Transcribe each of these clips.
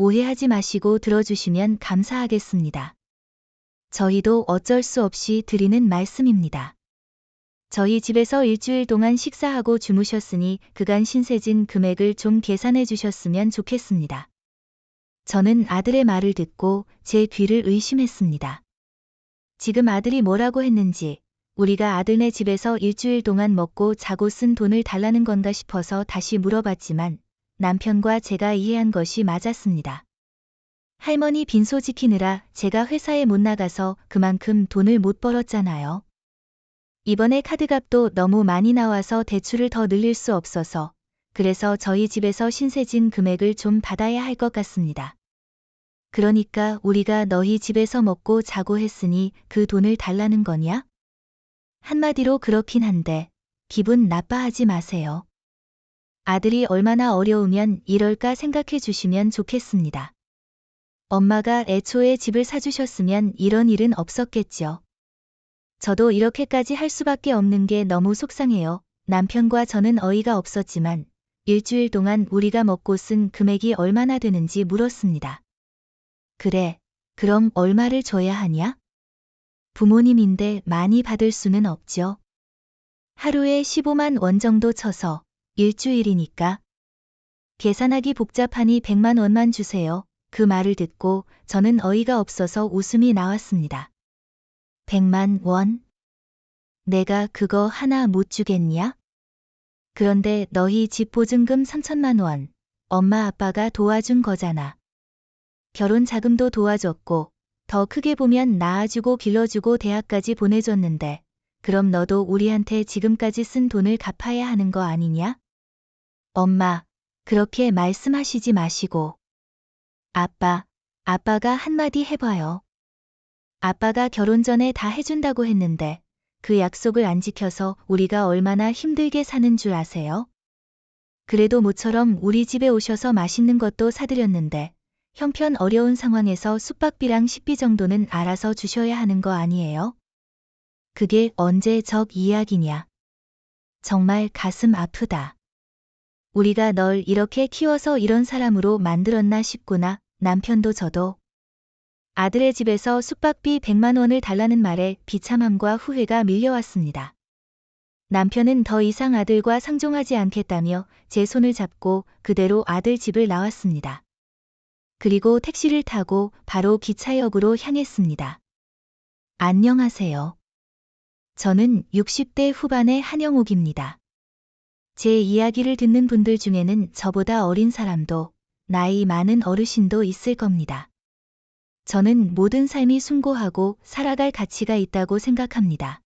오해하지 마시고 들어주시면 감사하겠습니다. 저희도 어쩔 수 없이 드리는 말씀입니다. 저희 집에서 일주일 동안 식사하고 주무셨으니 그간 신세진 금액을 좀 계산해 주셨으면 좋겠습니다. 저는 아들의 말을 듣고 제 귀를 의심했습니다. 지금 아들이 뭐라고 했는지, 우리가 아들네 집에서 일주일 동안 먹고 자고 쓴 돈을 달라는 건가 싶어서 다시 물어봤지만 남편과 제가 이해한 것이 맞았습니다. 할머니 빈소 지키느라 제가 회사에 못 나가서 그만큼 돈을 못 벌었잖아요. 이번에 카드값도 너무 많이 나와서 대출을 더 늘릴 수 없어서 그래서 저희 집에서 신세진 금액을 좀 받아야 할 것 같습니다. 그러니까 우리가 너희 집에서 먹고 자고 했으니 그 돈을 달라는 거냐? 한마디로 그렇긴 한데 기분 나빠하지 마세요. 아들이 얼마나 어려우면 이럴까 생각해 주시면 좋겠습니다. 엄마가 애초에 집을 사주셨으면 이런 일은 없었겠죠. 저도 이렇게까지 할 수밖에 없는 게 너무 속상해요. 남편과 저는 어이가 없었지만 일주일 동안 우리가 먹고 쓴 금액이 얼마나 되는지 물었습니다. 그래, 그럼 얼마를 줘야 하냐? 부모님인데 많이 받을 수는 없죠. 하루에 15만 원 정도 쳐서 일주일이니까. 계산하기 복잡하니 100만 원만 주세요. 그 말을 듣고 저는 어이가 없어서 웃음이 나왔습니다. 100만 원? 내가 그거 하나 못 주겠냐? 그런데 너희 집 보증금 3천만 원, 엄마 아빠가 도와준 거잖아. 결혼 자금도 도와줬고, 더 크게 보면 낳아주고 길러주고 대학까지 보내줬는데, 그럼 너도 우리한테 지금까지 쓴 돈을 갚아야 하는 거 아니냐? 엄마, 그렇게 말씀하시지 마시고. 아빠가 한마디 해봐요. 아빠가 결혼 전에 다 해준다고 했는데, 그 약속을 안 지켜서 우리가 얼마나 힘들게 사는 줄 아세요? 그래도 모처럼 우리 집에 오셔서 맛있는 것도 사드렸는데, 형편 어려운 상황에서 숙박비랑 식비 정도는 알아서 주셔야 하는 거 아니에요? 그게 언제적 이야기냐. 정말 가슴 아프다. 우리가 널 이렇게 키워서 이런 사람으로 만들었나 싶구나. 남편도 저도. 아들의 집에서 숙박비 100만 원을 달라는 말에 비참함과 후회가 밀려왔습니다. 남편은 더 이상 아들과 상종하지 않겠다며 제 손을 잡고 그대로 아들 집을 나왔습니다. 그리고 택시를 타고 바로 기차역으로 향했습니다. 안녕하세요. 저는 60대 후반의 한영옥입니다. 제 이야기를 듣는 분들 중에는 저보다 어린 사람도 나이 많은 어르신도 있을 겁니다. 저는 모든 삶이 숭고하고 살아갈 가치가 있다고 생각합니다.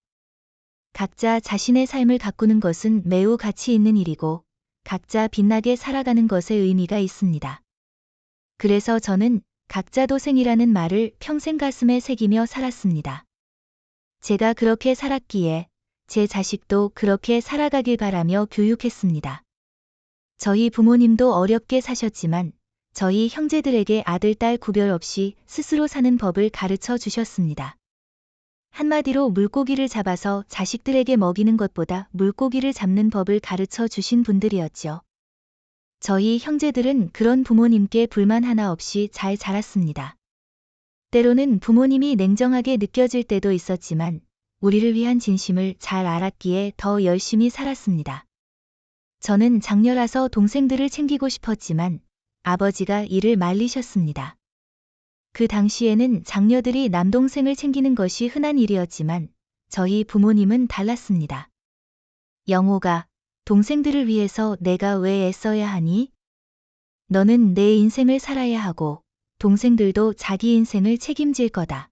각자 자신의 삶을 가꾸는 것은 매우 가치 있는 일이고 각자 빛나게 살아가는 것에 의미가 있습니다. 그래서 저는 각자 도생이라는 말을 평생 가슴에 새기며 살았습니다. 제가 그렇게 살았기에 제 자식도 그렇게 살아가길 바라며 교육했습니다. 저희 부모님도 어렵게 사셨지만 저희 형제들에게 아들, 딸 구별 없이 스스로 사는 법을 가르쳐 주셨습니다. 한마디로 물고기를 잡아서 자식들에게 먹이는 것보다 물고기를 잡는 법을 가르쳐 주신 분들이었죠. 저희 형제들은 그런 부모님께 불만 하나 없이 잘 자랐습니다. 때로는 부모님이 냉정하게 느껴질 때도 있었지만 우리를 위한 진심을 잘 알았기에 더 열심히 살았습니다. 저는 장녀라서 동생들을 챙기고 싶었지만 아버지가 이를 말리셨습니다. 그 당시에는 장녀들이 남동생을 챙기는 것이 흔한 일이었지만 저희 부모님은 달랐습니다. 영호가, 동생들을 위해서 내가 왜 애써야 하니? 너는 내 인생을 살아야 하고 동생들도 자기 인생을 책임질 거다.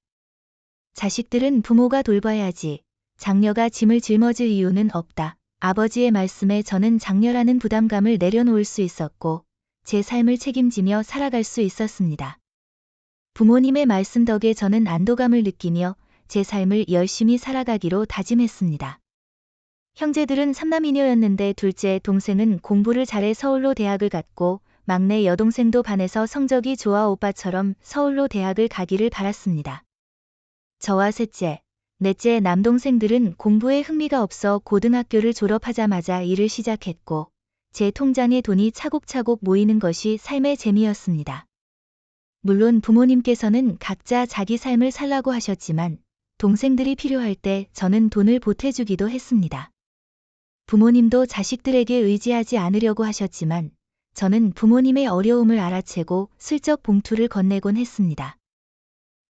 자식들은 부모가 돌봐야지. 장녀가 짐을 짊어질 이유는 없다. 아버지의 말씀에 저는 장녀라는 부담감을 내려놓을 수 있었고 제 삶을 책임지며 살아갈 수 있었습니다. 부모님의 말씀 덕에 저는 안도감을 느끼며 제 삶을 열심히 살아가기로 다짐했습니다. 형제들은 삼남이녀였는데 둘째 동생은 공부를 잘해 서울로 대학을 갔고 막내 여동생도 반에서 성적이 좋아 오빠처럼 서울로 대학을 가기를 바랐습니다. 저와 셋째, 넷째 남동생들은 공부에 흥미가 없어 고등학교를 졸업하자마자 일을 시작했고 제 통장에 돈이 차곡차곡 모이는 것이 삶의 재미였습니다. 물론 부모님께서는 각자 자기 삶을 살라고 하셨지만 동생들이 필요할 때 저는 돈을 보태주기도 했습니다. 부모님도 자식들에게 의지하지 않으려고 하셨지만 저는 부모님의 어려움을 알아채고 슬쩍 봉투를 건네곤 했습니다.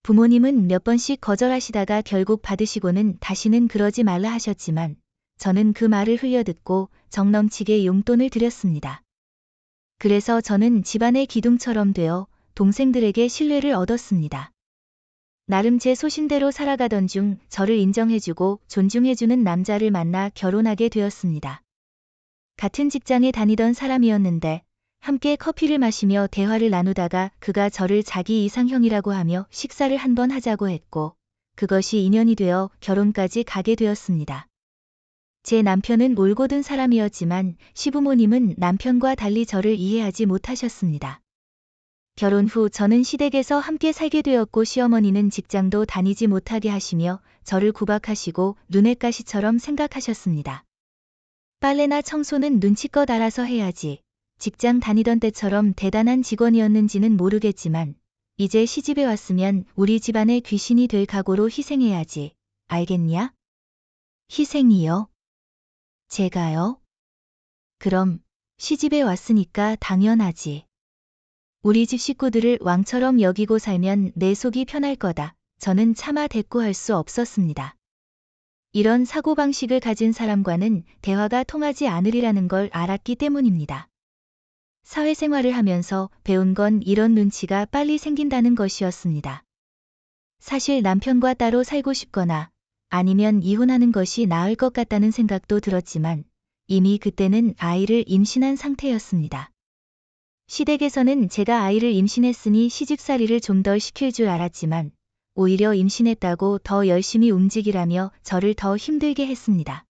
부모님은 몇 번씩 거절하시다가 결국 받으시고는 다시는 그러지 말라 하셨지만 저는 그 말을 흘려듣고 정넘치게 용돈을 드렸습니다. 그래서 저는 집안의 기둥처럼 되어 동생들에게 신뢰를 얻었습니다. 나름 제 소신대로 살아가던 중 저를 인정해주고 존중해주는 남자를 만나 결혼하게 되었습니다. 같은 직장에 다니던 사람이었는데 함께 커피를 마시며 대화를 나누다가 그가 저를 자기 이상형이라고 하며 식사를 한번 하자고 했고 그것이 인연이 되어 결혼까지 가게 되었습니다. 제 남편은 올곧은 사람이었지만 시부모님은 남편과 달리 저를 이해하지 못하셨습니다. 결혼 후 저는 시댁에서 함께 살게 되었고 시어머니는 직장도 다니지 못하게 하시며 저를 구박하시고 눈엣 가시처럼 생각하셨습니다. 빨래나 청소는 눈치껏 알아서 해야지. 직장 다니던 때처럼 대단한 직원이었는지는 모르겠지만 이제 시집에 왔으면 우리 집안의 귀신이 될 각오로 희생해야지. 알겠냐? 희생이요? 제가요? 그럼 시집에 왔으니까 당연하지. 우리 집 식구들을 왕처럼 여기고 살면 내 속이 편할 거다. 저는 차마 대꾸할 수 없었습니다. 이런 사고방식을 가진 사람과는 대화가 통하지 않으리라는 걸 알았기 때문입니다. 사회생활을 하면서 배운 건 이런 눈치가 빨리 생긴다는 것이었습니다. 사실 남편과 따로 살고 싶거나 아니면 이혼하는 것이 나을 것 같다는 생각도 들었지만 이미 그때는 아이를 임신한 상태였습니다. 시댁에서는 제가 아이를 임신했으니 시집살이를 좀 덜 시킬 줄 알았지만 오히려 임신했다고 더 열심히 움직이라며 저를 더 힘들게 했습니다.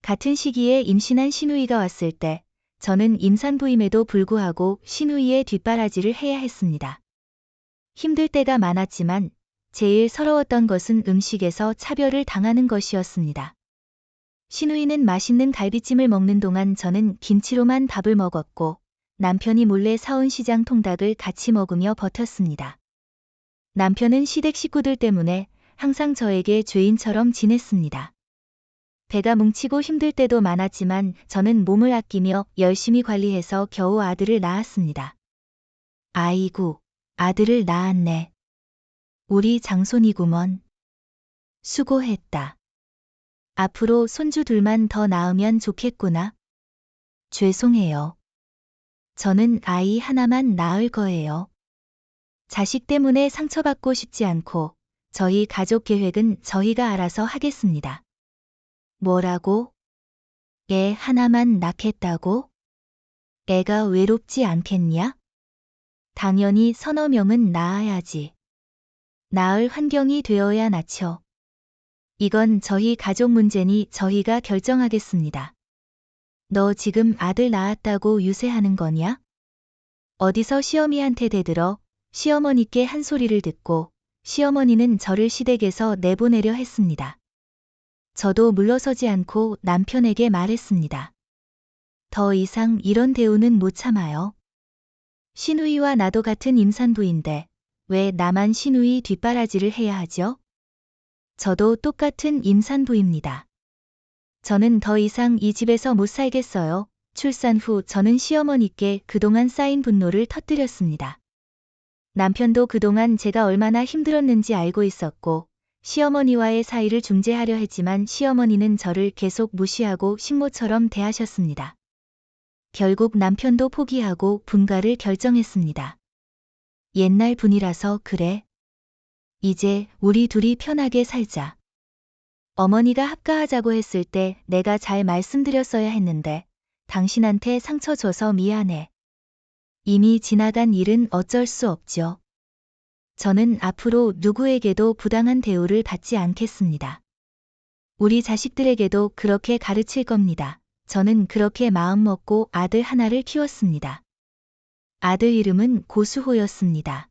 같은 시기에 임신한 시누이가 왔을 때 저는 임산부임에도 불구하고 시누이의 뒷바라지를 해야 했습니다. 힘들 때가 많았지만 제일 서러웠던 것은 음식에서 차별을 당하는 것이었습니다. 시누이는 맛있는 갈비찜을 먹는 동안 저는 김치로만 밥을 먹었고 남편이 몰래 사온 시장 통닭을 같이 먹으며 버텼습니다. 남편은 시댁 식구들 때문에 항상 저에게 죄인처럼 지냈습니다. 배가 뭉치고 힘들 때도 많았지만 저는 몸을 아끼며 열심히 관리해서 겨우 아들을 낳았습니다. 아이고, 아들을 낳았네. 우리 장손이구먼. 수고했다. 앞으로 손주 둘만 더 낳으면 좋겠구나. 죄송해요. 저는 아이 하나만 낳을 거예요. 자식 때문에 상처받고 싶지 않고 저희 가족 계획은 저희가 알아서 하겠습니다. 뭐라고? 애 하나만 낳겠다고? 애가 외롭지 않겠냐? 당연히 서너 명은 낳아야지. 낳을 환경이 되어야 낳죠. 이건 저희 가족 문제니 저희가 결정하겠습니다. 너 지금 아들 낳았다고 유세하는 거냐? 어디서 시어미한테 대들어 시어머니께 한 소리를 듣고 시어머니는 저를 시댁에서 내보내려 했습니다. 저도 물러서지 않고 남편에게 말했습니다. 더 이상 이런 대우는 못 참아요. 시누이와 나도 같은 임산부인데 왜 나만 시누이 뒷바라지를 해야 하죠? 저도 똑같은 임산부입니다. 저는 더 이상 이 집에서 못 살겠어요. 출산 후 저는 시어머니께 그동안 쌓인 분노를 터뜨렸습니다. 남편도 그동안 제가 얼마나 힘들었는지 알고 있었고 시어머니와의 사이를 중재하려 했지만 시어머니는 저를 계속 무시하고 식모처럼 대하셨습니다. 결국 남편도 포기하고 분가를 결정했습니다. 옛날 분이라서 그래. 이제 우리 둘이 편하게 살자. 어머니가 합가하자고 했을 때 내가 잘 말씀드렸어야 했는데 당신한테 상처 줘서 미안해. 이미 지나간 일은 어쩔 수 없죠. 저는 앞으로 누구에게도 부당한 대우를 받지 않겠습니다. 우리 자식들에게도 그렇게 가르칠 겁니다. 저는 그렇게 마음먹고 아들 하나를 키웠습니다. 아들 이름은 고수호였습니다.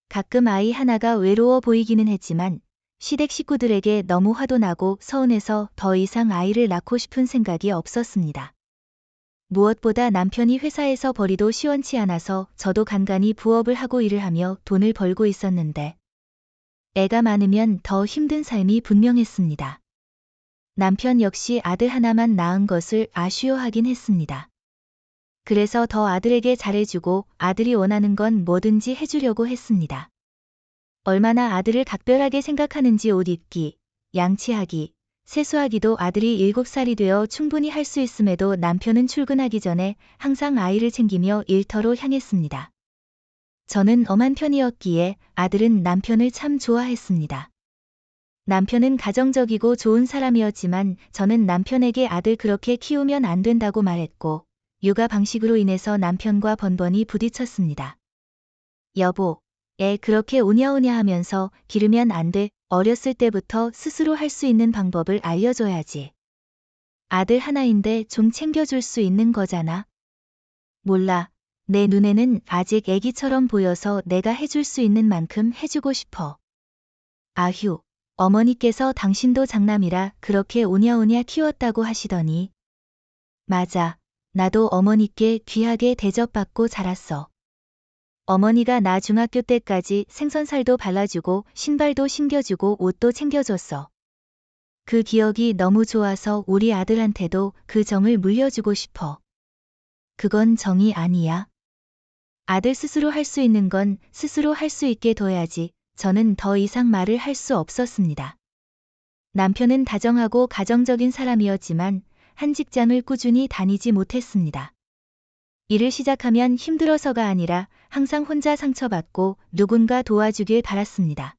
가끔 아이 하나가 외로워 보이기는 했지만 시댁 식구들에게 너무 화도 나고 서운해서 더 이상 아이를 낳고 싶은 생각이 없었습니다. 무엇보다 남편이 회사에서 벌이도 시원치 않아서 저도 간간히 부업을 하고 일을 하며 돈을 벌고 있었는데 애가 많으면 더 힘든 삶이 분명했습니다. 남편 역시 아들 하나만 낳은 것을 아쉬워하긴 했습니다. 그래서 더 아들에게 잘해주고 아들이 원하는 건 뭐든지 해주려고 했습니다. 얼마나 아들을 각별하게 생각하는지 옷 입기, 양치하기, 세수하기도 아들이 7살이 되어 충분히 할 수 있음에도 남편은 출근하기 전에 항상 아이를 챙기며 일터로 향했습니다. 저는 엄한 편이었기에 아들은 남편을 참 좋아했습니다. 남편은 가정적이고 좋은 사람이었지만 저는 남편에게 아들 그렇게 키우면 안 된다고 말했고 육아 방식으로 인해서 남편과 번번이 부딪혔습니다. 여보, 애 그렇게 오냐오냐 하면서 기르면 안 돼. 어렸을 때부터 스스로 할 수 있는 방법을 알려줘야지. 아들 하나인데 좀 챙겨줄 수 있는 거잖아. 몰라. 내 눈에는 아직 애기처럼 보여서 내가 해줄 수 있는 만큼 해주고 싶어. 아휴, 어머니께서 당신도 장남이라 그렇게 오냐오냐 키웠다고 하시더니. 맞아. 나도 어머니께 귀하게 대접받고 자랐어. 어머니가 나 중학교 때까지 생선살도 발라주고 신발도 신겨주고 옷도 챙겨줬어. 그 기억이 너무 좋아서 우리 아들한테도 그 정을 물려주고 싶어. 그건 정이 아니야. 아들 스스로 할 수 있는 건 스스로 할 수 있게 둬야지. 저는 더 이상 말을 할 수 없었습니다. 남편은 다정하고 가정적인 사람이었지만 한 직장을 꾸준히 다니지 못했습니다. 일을 시작하면 힘들어서가 아니라 항상 혼자 상처받고 누군가 도와주길 바랐습니다.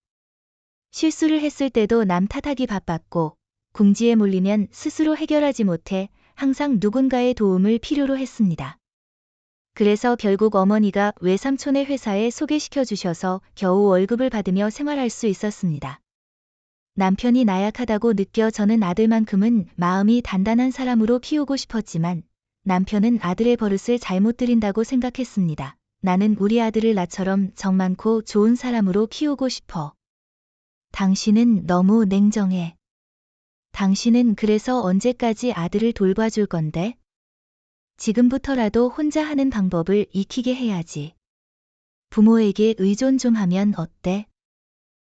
실수를 했을 때도 남 탓하기 바빴고 궁지에 몰리면 스스로 해결하지 못해 항상 누군가의 도움을 필요로 했습니다. 그래서 결국 어머니가 외삼촌의 회사에 소개시켜 주셔서 겨우 월급을 받으며 생활할 수 있었습니다. 남편이 나약하다고 느껴 저는 아들만큼은 마음이 단단한 사람으로 키우고 싶었지만 남편은 아들의 버릇을 잘못 들인다고 생각했습니다. 나는 우리 아들을 나처럼 정 많고 좋은 사람으로 키우고 싶어. 당신은 너무 냉정해. 당신은 그래서 언제까지 아들을 돌봐줄 건데? 지금부터라도 혼자 하는 방법을 익히게 해야지. 부모에게 의존 좀 하면 어때?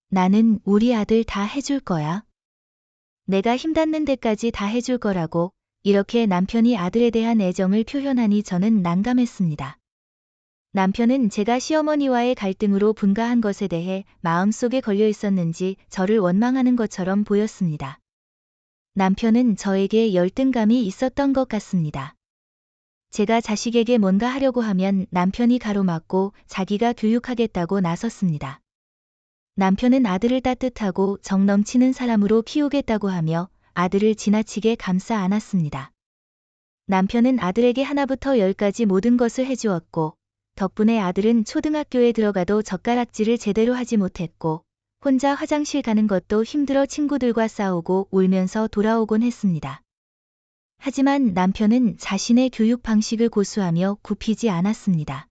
나는 우리 아들 다 해줄 거야. 내가 힘닿는 데까지 다 해줄 거라고. 이렇게 남편이 아들에 대한 애정을 표현하니 저는 난감했습니다. 남편은 제가 시어머니와의 갈등으로 분가한 것에 대해 마음속에 걸려 있었는지 저를 원망하는 것처럼 보였습니다. 남편은 저에게 열등감이 있었던 것 같습니다. 제가 자식에게 뭔가 하려고 하면 남편이 가로막고 자기가 교육하겠다고 나섰습니다. 남편은 아들을 따뜻하고 정 넘치는 사람으로 키우겠다고 하며 아들을 지나치게 감싸 안았습니다. 남편은 아들에게 하나부터 10까지 모든 것을 해주었고 덕분에 아들은 초등학교에 들어가도 젓가락질을 제대로 하지 못했고 혼자 화장실 가는 것도 힘들어 친구들과 싸우고 울면서 돌아오곤 했습니다. 하지만 남편은 자신의 교육 방식을 고수하며 굽히지 않았습니다.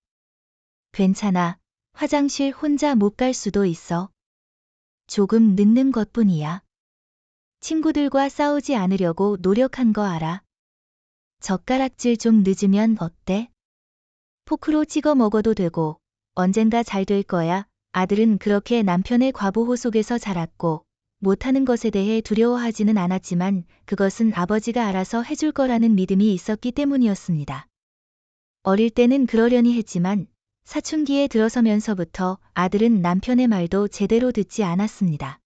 괜찮아. 화장실 혼자 못 갈 수도 있어. 조금 늦는 것뿐이야. 친구들과 싸우지 않으려고 노력한 거 알아. 젓가락질 좀 늦으면 어때? 포크로 찍어 먹어도 되고 언젠가 잘 될 거야. 아들은 그렇게 남편의 과보호 속에서 자랐고 못하는 것에 대해 두려워하지는 않았지만 그것은 아버지가 알아서 해줄 거라는 믿음이 있었기 때문이었습니다. 어릴 때는 그러려니 했지만 사춘기에 들어서면서부터 아들은 남편의 말도 제대로 듣지 않았습니다.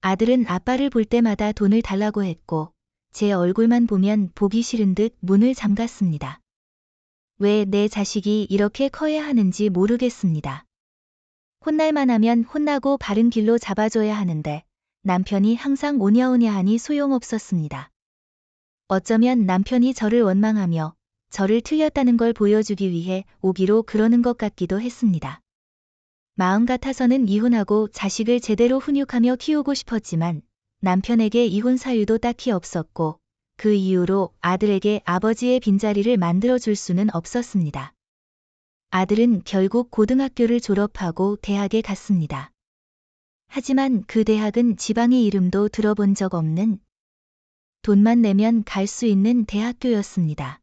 아들은 아빠를 볼 때마다 돈을 달라고 했고 제 얼굴만 보면 보기 싫은 듯 문을 잠갔습니다. 왜 내 자식이 이렇게 커야 하는지 모르겠습니다. 혼날만 하면 혼나고 바른 길로 잡아줘야 하는데 남편이 항상 오냐오냐 하니 소용없었습니다. 어쩌면 남편이 저를 원망하며 저를 틀렸다는 걸 보여주기 위해 오기로 그러는 것 같기도 했습니다. 마음 같아서는 이혼하고 자식을 제대로 훈육하며 키우고 싶었지만 남편에게 이혼 사유도 딱히 없었고 그 이유로 아들에게 아버지의 빈자리를 만들어줄 수는 없었습니다. 아들은 결국 고등학교를 졸업하고 대학에 갔습니다. 하지만 그 대학은 지방의 이름도 들어본 적 없는 돈만 내면 갈 수 있는 대학교였습니다.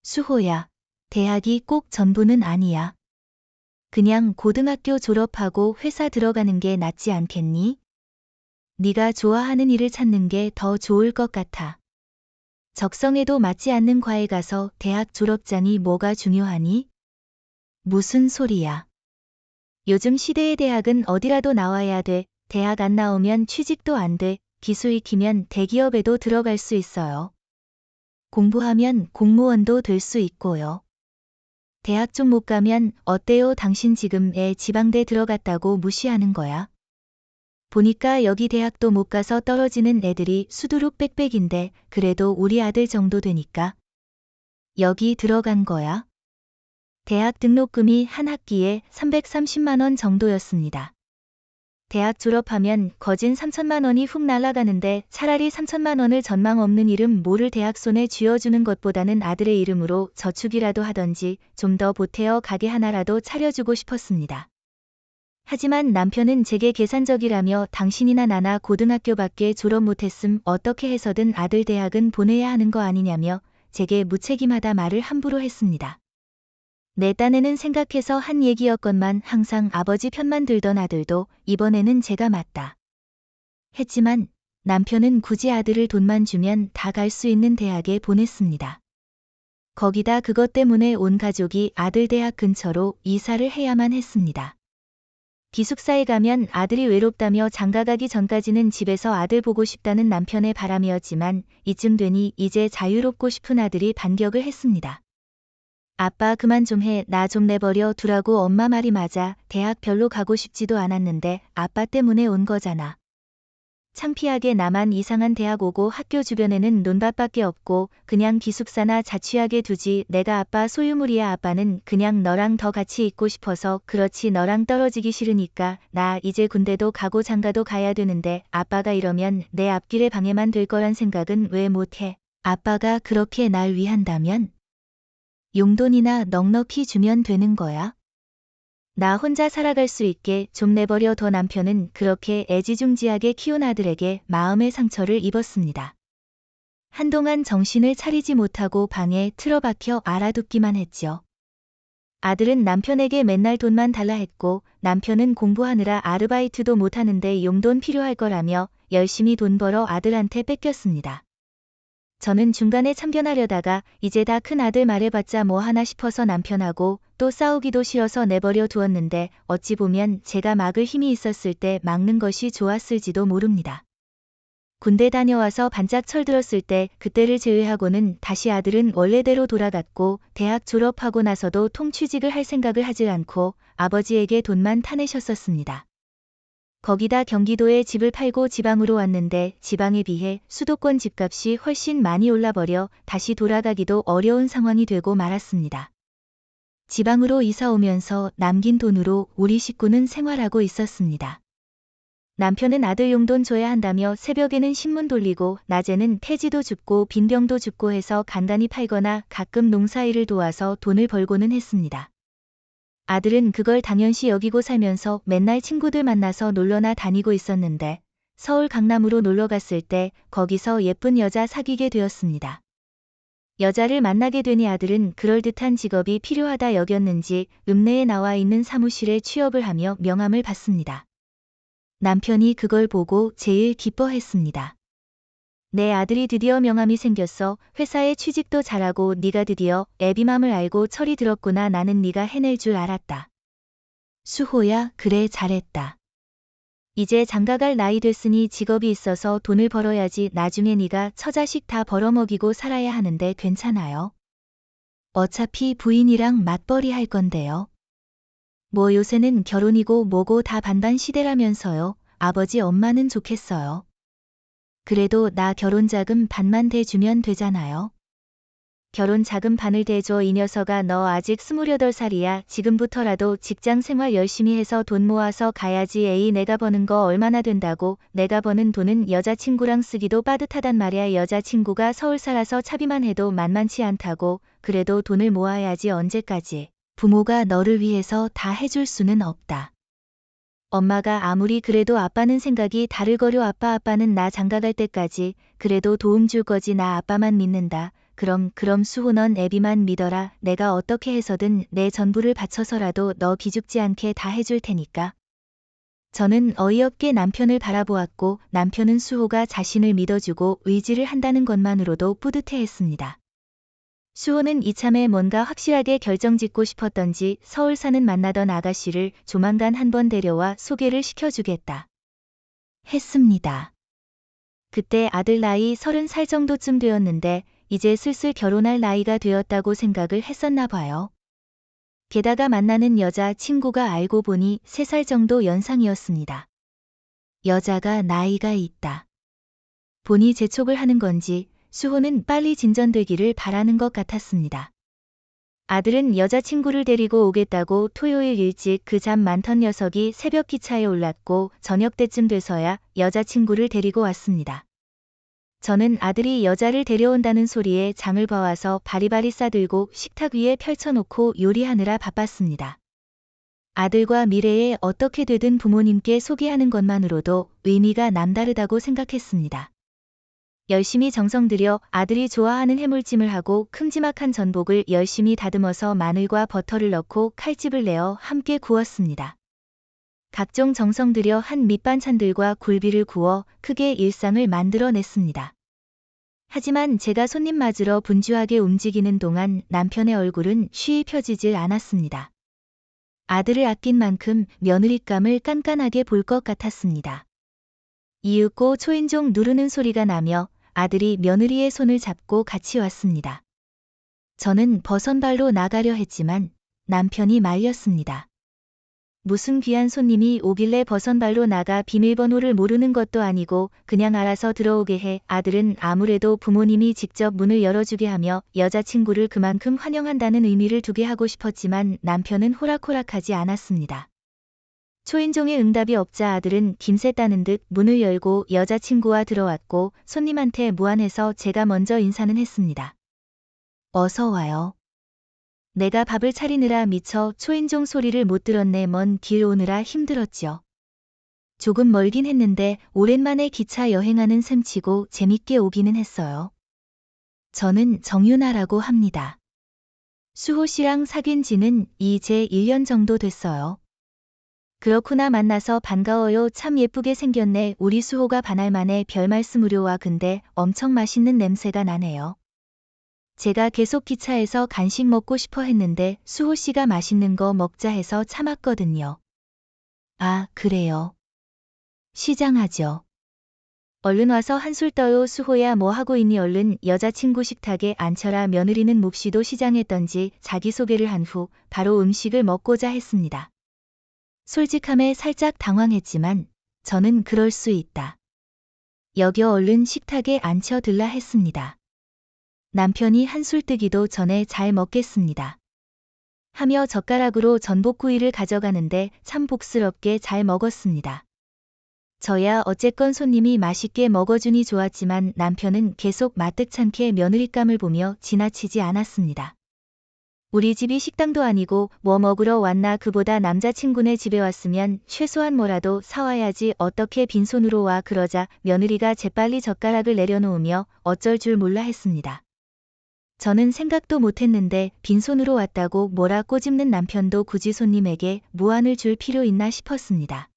수호야, 대학이 꼭 전부는 아니야. 그냥 고등학교 졸업하고 회사 들어가는 게 낫지 않겠니? 네가 좋아하는 일을 찾는 게 더 좋을 것 같아. 적성에도 맞지 않는 과에 가서 대학 졸업장이 뭐가 중요하니? 무슨 소리야. 요즘 시대의 대학은 어디라도 나와야 돼. 대학 안 나오면 취직도 안 돼. 기술 익히면 대기업에도 들어갈 수 있어요. 공부하면 공무원도 될 수 있고요. 대학 좀 못 가면 어때요? 당신 지금 애 지방대 들어갔다고 무시하는 거야? 보니까 여기 대학도 못 가서 떨어지는 애들이 수두룩 빽빽인데 그래도 우리 아들 정도 되니까 여기 들어간 거야? 대학 등록금이 한 학기에 330만 원 정도였습니다. 대학 졸업하면 거진 3천만 원이 훅 날아가는데 차라리 3천만 원을 전망 없는 이름 모를 대학 손에 쥐어주는 것보다는 아들의 이름으로 저축이라도 하던지 좀 더 보태어 가게 하나라도 차려주고 싶었습니다. 하지만 남편은 제게 계산적이라며 당신이나 나나 고등학교밖에 졸업 못했음 어떻게 해서든 아들 대학은 보내야 하는 거 아니냐며 제게 무책임하다 말을 함부로 했습니다. 내 딴에는 생각해서 한 얘기였건만 항상 아버지 편만 들던 아들도 이번에는 제가 맞다 했지만 남편은 굳이 아들을 돈만 주면 다 갈 수 있는 대학에 보냈습니다. 거기다 그것 때문에 온 가족이 아들 대학 근처로 이사를 해야만 했습니다. 기숙사에 가면 아들이 외롭다며 장가가기 전까지는 집에서 아들 보고 싶다는 남편의 바람이었지만 이쯤 되니 이제 자유롭고 싶은 아들이 반격을 했습니다. 아빠 그만 좀 해. 나 좀 내버려 두라고. 엄마 말이 맞아. 대학 별로 가고 싶지도 않았는데 아빠 때문에 온 거잖아. 창피하게 나만 이상한 대학 오고 학교 주변에는 논밭밖에 없고 그냥 기숙사나 자취하게 두지. 내가 아빠 소유물이야. 아빠는 그냥 너랑 더 같이 있고 싶어서 그렇지 너랑 떨어지기 싫으니까. 나 이제 군대도 가고 장가도 가야 되는데 아빠가 이러면 내 앞길에 방해만 될 거란 생각은 왜 못해. 아빠가 그렇게 날 위한다면 용돈이나 넉넉히 주면 되는 거야. 나 혼자 살아갈 수 있게 좀 내버려 둬. 남편은 그렇게 애지중지하게 키운 아들에게 마음의 상처를 입었습니다. 한동안 정신을 차리지 못하고 방에 틀어박혀 알아듣기만 했죠. 아들은 남편에게 맨날 돈만 달라 했고 남편은 공부하느라 아르바이트도 못하는데 용돈 필요할 거라며 열심히 돈 벌어 아들한테 뺏겼습니다. 저는 중간에 참견하려다가 이제 다 큰 아들 말해봤자 뭐 하나 싶어서 남편하고 또 싸우기도 싫어서 내버려 두었는데 어찌 보면 제가 막을 힘이 있었을 때 막는 것이 좋았을지도 모릅니다. 군대 다녀와서 반짝 철들었을 때 그때를 제외하고는 다시 아들은 원래대로 돌아갔고 대학 졸업하고 나서도 통취직을 할 생각을 하질 않고 아버지에게 돈만 타내셨었습니다. 거기다 경기도에 집을 팔고 지방으로 왔는데 지방에 비해 수도권 집값이 훨씬 많이 올라버려 다시 돌아가기도 어려운 상황이 되고 말았습니다. 지방으로 이사 오면서 남긴 돈으로 우리 식구는 생활하고 있었습니다. 남편은 아들 용돈 줘야 한다며 새벽에는 신문 돌리고 낮에는 폐지도 줍고 빈병도 줍고 해서 간단히 팔거나 가끔 농사일을 도와서 돈을 벌고는 했습니다. 아들은 그걸 당연시 여기고 살면서 맨날 친구들 만나서 놀러나 다니고 있었는데 서울 강남으로 놀러 갔을 때 거기서 예쁜 여자 사귀게 되었습니다. 여자를 만나게 되니 아들은 그럴듯한 직업이 필요하다 여겼는지 읍내에 나와 있는 사무실에 취업을 하며 명함을 받습니다. 남편이 그걸 보고 제일 기뻐했습니다. 내 아들이 드디어 명함이 생겼어. 회사에 취직도 잘하고 네가 드디어 애비맘을 알고 철이 들었구나. 나는 네가 해낼 줄 알았다. 수호야, 그래 잘했다. 이제 장가갈 나이 됐으니 직업이 있어서 돈을 벌어야지. 나중에 네가 처자식 다 벌어먹이고 살아야 하는데 괜찮아요? 어차피 부인이랑 맞벌이 할 건데요. 뭐 요새는 결혼이고 뭐고 다 반반 시대라면서요. 아버지 엄마는 좋겠어요. 그래도 나 결혼 자금 반만 대주면 되잖아요. 결혼 자금 반을 대줘. 이 녀석아 너 아직 28살이야. 지금부터라도 직장 생활 열심히 해서 돈 모아서 가야지. 에이 내가 버는 거 얼마나 된다고. 내가 버는 돈은 여자친구랑 쓰기도 빠듯하단 말이야. 여자친구가 서울 살아서 차비만 해도 만만치 않다고. 그래도 돈을 모아야지. 언제까지. 부모가 너를 위해서 다 해줄 수는 없다. 엄마가 아무리 그래도 아빠는 생각이 다르거려. 아빠는 나 장가갈 때까지 그래도 도움 줄 거지. 나 아빠만 믿는다. 그럼 수호 넌 애비만 믿어라. 내가 어떻게 해서든 내 전부를 바쳐서라도 너 기죽지 않게 다 해줄 테니까. 저는 어이없게 남편을 바라보았고 남편은 수호가 자신을 믿어주고 의지를 한다는 것만으로도 뿌듯해했습니다. 수호는 이참에 뭔가 확실하게 결정짓고 싶었던지 서울 사는 만나던 아가씨를 조만간 한번 데려와 소개를 시켜주겠다 했습니다. 그때 아들 나이 30살 정도쯤 되었는데 이제 슬슬 결혼할 나이가 되었다고 생각을 했었나 봐요. 게다가 만나는 여자 친구가 알고 보니 3살 정도 연상이었습니다. 여자가 나이가 있다 보니 재촉을 하는 건지 수호는 빨리 진전되기를 바라는 것 같았습니다. 아들은 여자친구를 데리고 오겠다고 토요일 일찍 그 잠 많던 녀석이 새벽 기차에 올랐고 저녁 때쯤 돼서야 여자친구를 데리고 왔습니다. 저는 아들이 여자를 데려온다는 소리에 장을 봐와서 바리바리 싸들고 식탁 위에 펼쳐놓고 요리하느라 바빴습니다. 아들과 미래에 어떻게 되든 부모님께 소개하는 것만으로도 의미가 남다르다고 생각했습니다. 열심히 정성 들여 아들이 좋아하는 해물찜을 하고 큼지막한 전복을 열심히 다듬어서 마늘과 버터를 넣고 칼집을 내어 함께 구웠습니다. 각종 정성 들여 한 밑반찬들과 굴비를 구워 크게 일상을 만들어냈습니다. 하지만 제가 손님 맞으러 분주하게 움직이는 동안 남편의 얼굴은 쉬이 펴지질 않았습니다. 아들을 아낀 만큼 며느리감을 깐깐하게 볼 것 같았습니다. 이윽고 초인종 누르는 소리가 나며 아들이 며느리의 손을 잡고 같이 왔습니다. 저는 버선발로 나가려 했지만 남편이 말렸습니다. 무슨 귀한 손님이 오길래 버선발로 나가 비밀번호를 모르는 것도 아니고 그냥 알아서 들어오게 해. 아들은 아무래도 부모님이 직접 문을 열어주게 하며 여자친구를 그만큼 환영한다는 의미를 두게 하고 싶었지만 남편은 호락호락하지 않았습니다. 초인종에 응답이 없자 아들은 김새 따는 듯 문을 열고 여자친구와 들어왔고 손님한테 무안해서 제가 먼저 인사는 했습니다. 어서 와요. 내가 밥을 차리느라 미처 초인종 소리를 못 들었네. 먼 길 오느라 힘들었죠. 조금 멀긴 했는데 오랜만에 기차 여행하는 셈치고 재밌게 오기는 했어요. 저는 정윤아라고 합니다. 수호 씨랑 사귄 지는 이제 1년 정도 됐어요. 그렇구나. 만나서 반가워요. 참 예쁘게 생겼네. 우리 수호가 반할 만에 별 말씀으려 와. 근데 엄청 맛있는 냄새가 나네요. 제가 계속 기차에서 간식 먹고 싶어 했는데 수호 씨가 맛있는 거 먹자 해서 참았거든요. 아, 그래요. 시장하죠. 얼른 와서 한술 떠요. 수호야 뭐 하고 있니? 얼른 여자친구 식탁에 앉혀라. 며느리는 몹시도 시장했던지 자기소개를 한 후 바로 음식을 먹고자 했습니다. 솔직함에 살짝 당황했지만 저는 그럴 수 있다. 여겨 얼른 식탁에 앉혀들라 했습니다. 남편이 한술 뜨기도 전에 잘 먹겠습니다. 하며 젓가락으로 전복구이를 가져가는데 참 복스럽게 잘 먹었습니다. 저야 어쨌건 손님이 맛있게 먹어주니 좋았지만 남편은 계속 마뜩찮게 며느리감을 보며 지나치지 않았습니다. 우리 집이 식당도 아니고 뭐 먹으러 왔나. 그보다 남자친구네 집에 왔으면 최소한 뭐라도 사와야지. 어떻게 빈손으로 와. 그러자 며느리가 재빨리 젓가락을 내려놓으며 어쩔 줄 몰라 했습니다. 저는 생각도 못했는데 빈손으로 왔다고 뭐라 꼬집는 남편도 굳이 손님에게 무안을 줄 필요 있나 싶었습니다.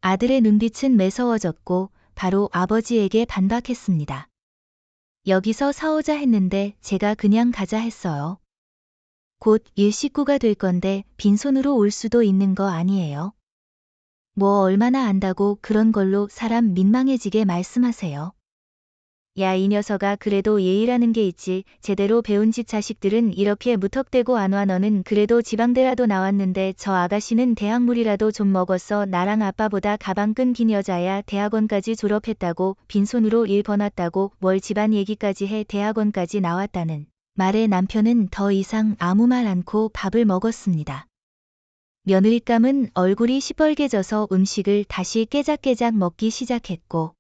아들의 눈빛은 매서워졌고 바로 아버지에게 반박했습니다. 여기서 사오자 했는데 제가 그냥 가자 했어요. 곧 일식구가 될 건데 빈손으로 올 수도 있는 거 아니에요? 뭐 얼마나 안다고 그런 걸로 사람 민망해지게 말씀하세요. 야, 이 녀석아, 그래도 예의라는 게 있지. 제대로 배운 집 자식들은 이렇게 무턱대고 안 와. 너는 그래도 지방대라도 나왔는데 저 아가씨는 대학물이라도 좀 먹었어. 나랑 아빠보다 가방 끈 긴 여자야. 대학원까지 졸업했다고 빈손으로 일 버놨다고 뭘 집안 얘기까지 해. 대학원까지 나왔다는 말에 남편은 더 이상 아무 말 않고 밥을 먹었습니다. 며느리감은 얼굴이 시뻘개져서 음식을 다시 깨작깨작 먹기 시작했고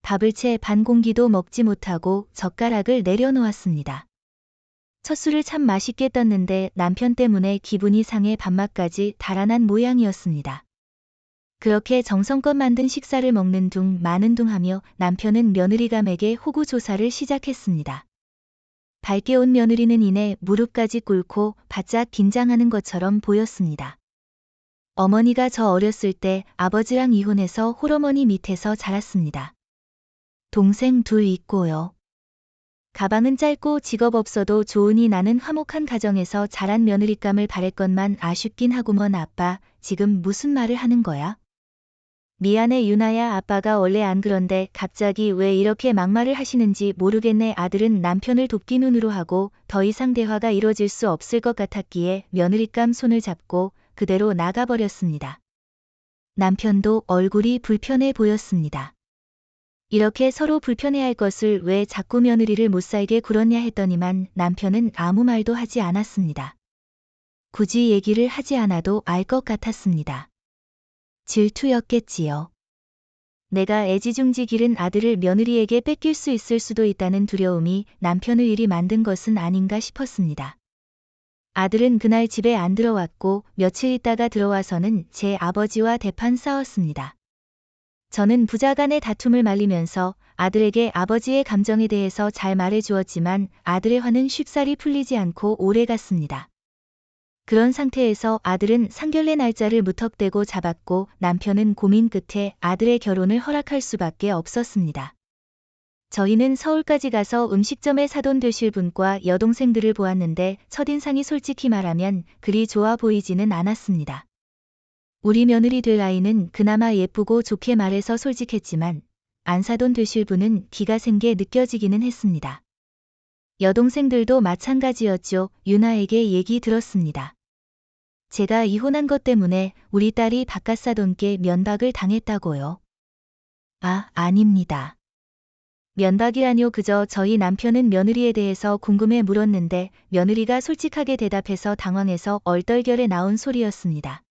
밥을 채 반 공기도 먹지 못하고 젓가락을 내려놓았습니다. 첫 술을 참 맛있게 떴는데 남편 때문에 기분이 상해 밥맛까지 달아난 모양이었습니다. 그렇게 정성껏 만든 식사를 먹는 둥 마는 둥 하며 남편은 며느리감에게 호구조사를 시작했습니다. 밝게 온 며느리는 이내 무릎까지 꿇고 바짝 긴장하는 것처럼 보였습니다. 어머니가 저 어렸을 때 아버지랑 이혼해서 홀어머니 밑에서 자랐습니다. 동생 둘 있고요. 가방은 짧고 직업 없어도 좋으니 나는 화목한 가정에서 자란 며느리감을 바랬건만 아쉽긴 하구먼. 아빠, 지금 무슨 말을 하는 거야? 미안해 유나야, 아빠가 원래 안 그런데 갑자기 왜 이렇게 막말을 하시는지 모르겠네. 아들은 남편을 돕기 눈으로 하고 더 이상 대화가 이뤄질 수 없을 것 같았기에 며느리감 손을 잡고 그대로 나가버렸습니다. 남편도 얼굴이 불편해 보였습니다. 이렇게 서로 불편해할 것을 왜 자꾸 며느리를 못살게 굴었냐 했더니만 남편은 아무 말도 하지 않았습니다. 굳이 얘기를 하지 않아도 알 것 같았습니다. 질투였겠지요. 내가 애지중지 기른 아들을 며느리에게 뺏길 수 있을 수도 있다는 두려움이 남편을 이리 만든 것은 아닌가 싶었습니다. 아들은 그날 집에 안 들어왔고 며칠 있다가 들어와서는 제 아버지와 대판 싸웠습니다. 저는 부자간의 다툼을 말리면서 아들에게 아버지의 감정에 대해서 잘 말해 주었지만 아들의 화는 쉽사리 풀리지 않고 오래 갔습니다. 그런 상태에서 아들은 상견례 날짜를 무턱대고 잡았고 남편은 고민 끝에 아들의 결혼을 허락할 수밖에 없었습니다. 저희는 서울까지 가서 음식점에 사돈 되실 분과 여동생들을 보았는데 첫인상이 솔직히 말하면 그리 좋아 보이지는 않았습니다. 우리 며느리 될 아이는 그나마 예쁘고 좋게 말해서 솔직했지만 안사돈 되실 분은 기가 센 게 느껴지기는 했습니다. 여동생들도 마찬가지였죠. 유나에게 얘기 들었습니다. 제가 이혼한 것 때문에 우리 딸이 바깥사돈께 면박을 당했다고요. 아, 아닙니다. 면박이라뇨. 그저 저희 남편은 며느리에 대해서 궁금해 물었는데 며느리가 솔직하게 대답해서 당황해서 얼떨결에 나온 소리였습니다.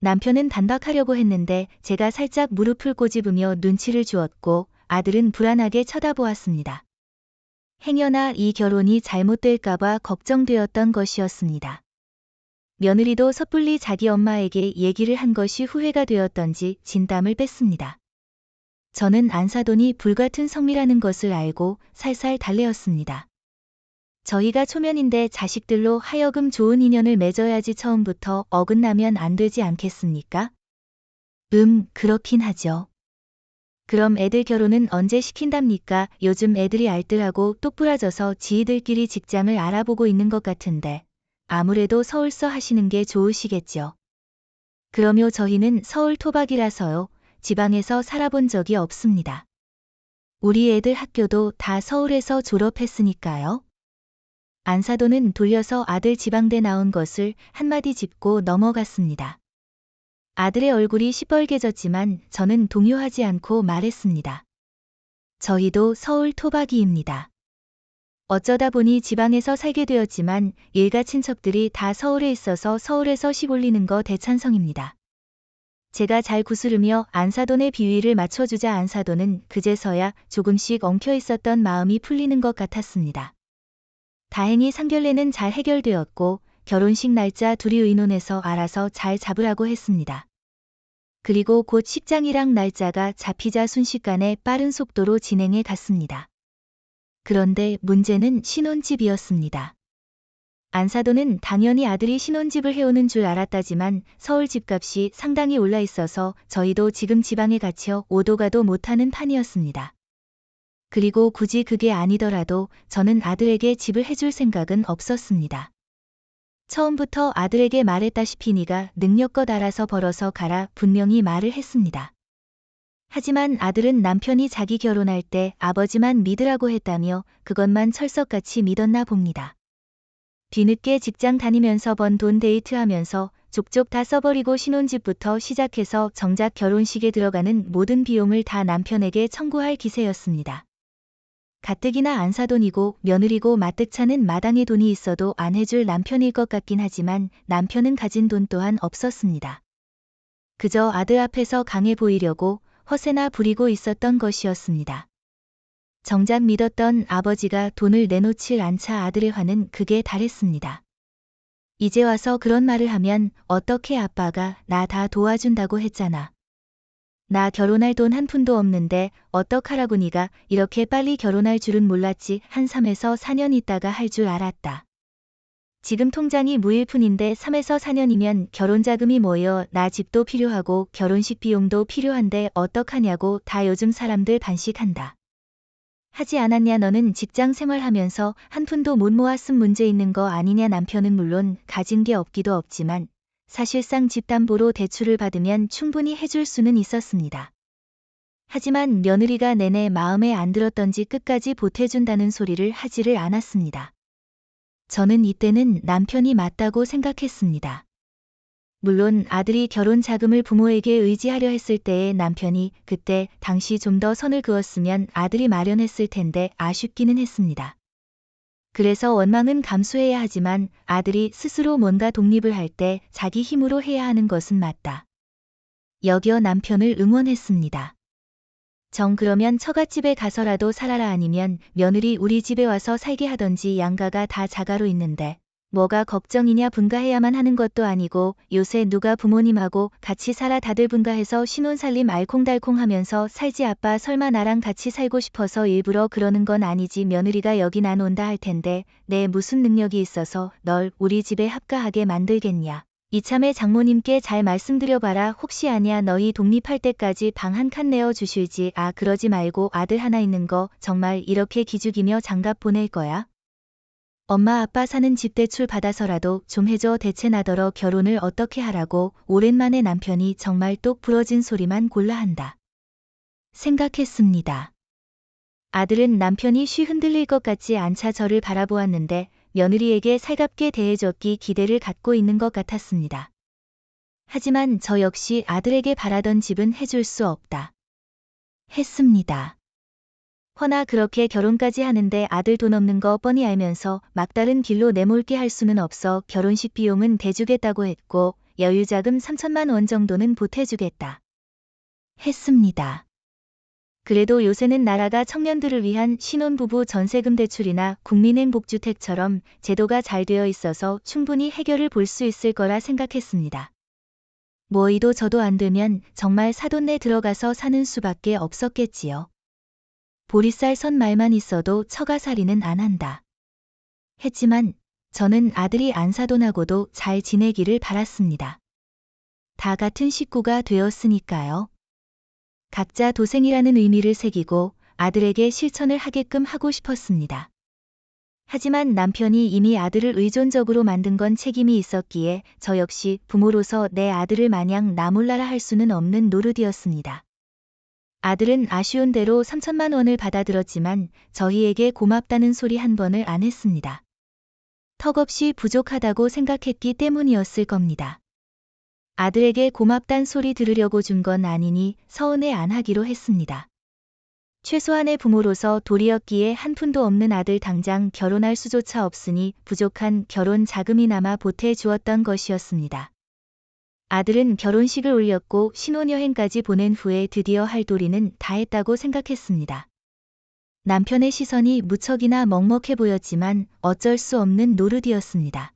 남편은 반박하려고 했는데 제가 살짝 무릎을 꼬집으며 눈치를 주었고 아들은 불안하게 쳐다보았습니다. 행여나 이 결혼이 잘못될까봐 걱정되었던 것이었습니다. 며느리도 섣불리 자기 엄마에게 얘기를 한 것이 후회가 되었던지 진땀을 뺐습니다. 저는 안사돈이 불같은 성미라는 것을 알고 살살 달래었습니다. 저희가 초면인데 자식들로 하여금 좋은 인연을 맺어야지 처음부터 어긋나면 안 되지 않겠습니까? 그렇긴 하죠. 그럼 애들 결혼은 언제 시킨답니까? 요즘 애들이 알뜰하고 똑부러져서 지희들끼리 직장을 알아보고 있는 것 같은데 아무래도 서울서 하시는 게 좋으시겠죠. 그러며 저희는 서울 토박이라서요. 지방에서 살아본 적이 없습니다. 우리 애들 학교도 다 서울에서 졸업했으니까요. 안사돈은 돌려서 아들 지방대 나온 것을 한마디 짚고 넘어갔습니다. 아들의 얼굴이 시뻘개졌지만 저는 동요하지 않고 말했습니다. 저희도 서울 토박이입니다. 어쩌다 보니 지방에서 살게 되었지만 일가 친척들이 다 서울에 있어서 서울에서 식 올리는 거 대찬성입니다. 제가 잘 구스르며 안사돈의 비위를 맞춰주자 안사돈은 그제서야 조금씩 엉켜 있었던 마음이 풀리는 것 같았습니다. 다행히 상견례는 잘 해결되었고 결혼식 날짜 둘이 의논해서 알아서 잘 잡으라고 했습니다. 그리고 곧 식장이랑 날짜가 잡히자 순식간에 빠른 속도로 진행해 갔습니다. 그런데 문제는 신혼집이었습니다. 안사돈은 당연히 아들이 신혼집을 해오는 줄 알았다지만 서울 집값이 상당히 올라 있어서 저희도 지금 지방에 갇혀 오도 가도 못하는 판이었습니다. 그리고 굳이 그게 아니더라도 저는 아들에게 집을 해줄 생각은 없었습니다. 처음부터 아들에게 말했다시피 네가 능력껏 알아서 벌어서 가라 분명히 말을 했습니다. 하지만 아들은 남편이 자기 결혼할 때 아버지만 믿으라고 했다며 그것만 철석같이 믿었나 봅니다. 뒤늦게 직장 다니면서 번 돈 데이트하면서 족족 다 써버리고 신혼집부터 시작해서 정작 결혼식에 들어가는 모든 비용을 다 남편에게 청구할 기세였습니다. 가뜩이나 안사돈이고 며느리고 마뜩차는 마당에 돈이 있어도 안 해줄 남편일 것 같긴 하지만 남편은 가진 돈 또한 없었습니다. 그저 아들 앞에서 강해 보이려고 허세나 부리고 있었던 것이었습니다. 정작 믿었던 아버지가 돈을 내놓질 않자 아들의 화는 극에 달했습니다. 이제 와서 그런 말을 하면 어떻게 아빠가 나 다 도와준다고 했잖아. 나 결혼할 돈 한 푼도 없는데 어떡하라고 네가 이렇게 빨리 결혼할 줄은 몰랐지. 한 3에서 4년 있다가 할 줄 알았다. 지금 통장이 무일 뿐인데 3에서 4년이면 결혼 자금이 모여 나 집도 필요하고 결혼식 비용도 필요한데 어떡하냐고 다 요즘 사람들 반식한다. 하지 않았냐 너는 직장 생활하면서 한 푼도 못 모았음 문제 있는 거 아니냐. 남편은 물론 가진 게 없기도 없지만 사실상 집 담보로 대출을 받으면 충분히 해줄 수는 있었습니다. 하지만 며느리가 내내 마음에 안 들었던지 끝까지 보태준다는 소리를 하지를 않았습니다. 저는 이때는 남편이 맞다고 생각했습니다. 물론 아들이 결혼 자금을 부모에게 의지하려 했을 때에 남편이 그때 당시 좀 더 선을 그었으면 아들이 마련했을 텐데 아쉽기는 했습니다. 그래서 원망은 감수해야 하지만 아들이 스스로 뭔가 독립을 할 때 자기 힘으로 해야 하는 것은 맞다. 여겨 남편을 응원했습니다. 정 그러면 처갓집에 가서라도 살아라 아니면 며느리 우리 집에 와서 살게 하던지 양가가 다 자가로 있는데 뭐가 걱정이냐. 분가해야만 하는 것도 아니고 요새 누가 부모님하고 같이 살아. 다들 분가해서 신혼살림 알콩달콩 하면서 살지. 아빠 설마 나랑 같이 살고 싶어서 일부러 그러는 건 아니지. 며느리가 여기 난 온다 할 텐데 내 무슨 능력이 있어서 널 우리 집에 합가하게 만들겠냐. 이참에 장모님께 잘 말씀드려봐라. 혹시 아냐 너희 독립할 때까지 방 한 칸 내어 주실지. 아 그러지 말고 아들 하나 있는 거 정말 이렇게 기죽이며 장가 보낼 거야? 엄마 아빠 사는 집 대출 받아서라도 좀 해줘. 대체 나더러 결혼을 어떻게 하라고. 오랜만에 남편이 정말 똑 부러진 소리만 골라 한다 생각했습니다. 아들은 남편이 쉬 흔들릴 것 같지 않자 저를 바라보았는데 며느리에게 살갑게 대해줬기 기대를 갖고 있는 것 같았습니다. 하지만 저 역시 아들에게 바라던 집은 해줄 수 없다 했습니다. 허나 그렇게 결혼까지 하는데 아들 돈 없는 거 뻔히 알면서 막다른 길로 내몰게 할 수는 없어 결혼식 비용은 대주겠다고 했고 여유자금 3천만 원 정도는 보태주겠다 했습니다. 그래도 요새는 나라가 청년들을 위한 신혼부부 전세금 대출이나 국민행 복주택처럼 제도가 잘 되어 있어서 충분히 해결을 볼 수 있을 거라 생각했습니다. 뭐 이도 저도 안 되면 정말 사돈네 들어가서 사는 수밖에 없었겠지요. 보리쌀 선 말만 있어도 처가살이는 안 한다 했지만 저는 아들이 안사돈하고도 잘 지내기를 바랐습니다. 다 같은 식구가 되었으니까요. 각자 도생이라는 의미를 새기고 아들에게 실천을 하게끔 하고 싶었습니다. 하지만 남편이 이미 아들을 의존적으로 만든 건 책임이 있었기에 저 역시 부모로서 내 아들을 마냥 나 몰라라 할 수는 없는 노릇이었습니다. 아들은 아쉬운 대로 3천만 원을 받아들었지만 저희에게 고맙다는 소리 한 번을 안 했습니다. 턱없이 부족하다고 생각했기 때문이었을 겁니다. 아들에게 고맙단 소리 들으려고 준 건 아니니 서운해 안 하기로 했습니다. 최소한의 부모로서 도리였기에 한 푼도 없는 아들 당장 결혼할 수조차 없으니 부족한 결혼 자금이나마 보태주었던 것이었습니다. 아들은 결혼식을 올렸고 신혼여행까지 보낸 후에 드디어 할 도리는 다 했다고 생각했습니다. 남편의 시선이 무척이나 먹먹해 보였지만 어쩔 수 없는 노릇이었습니다.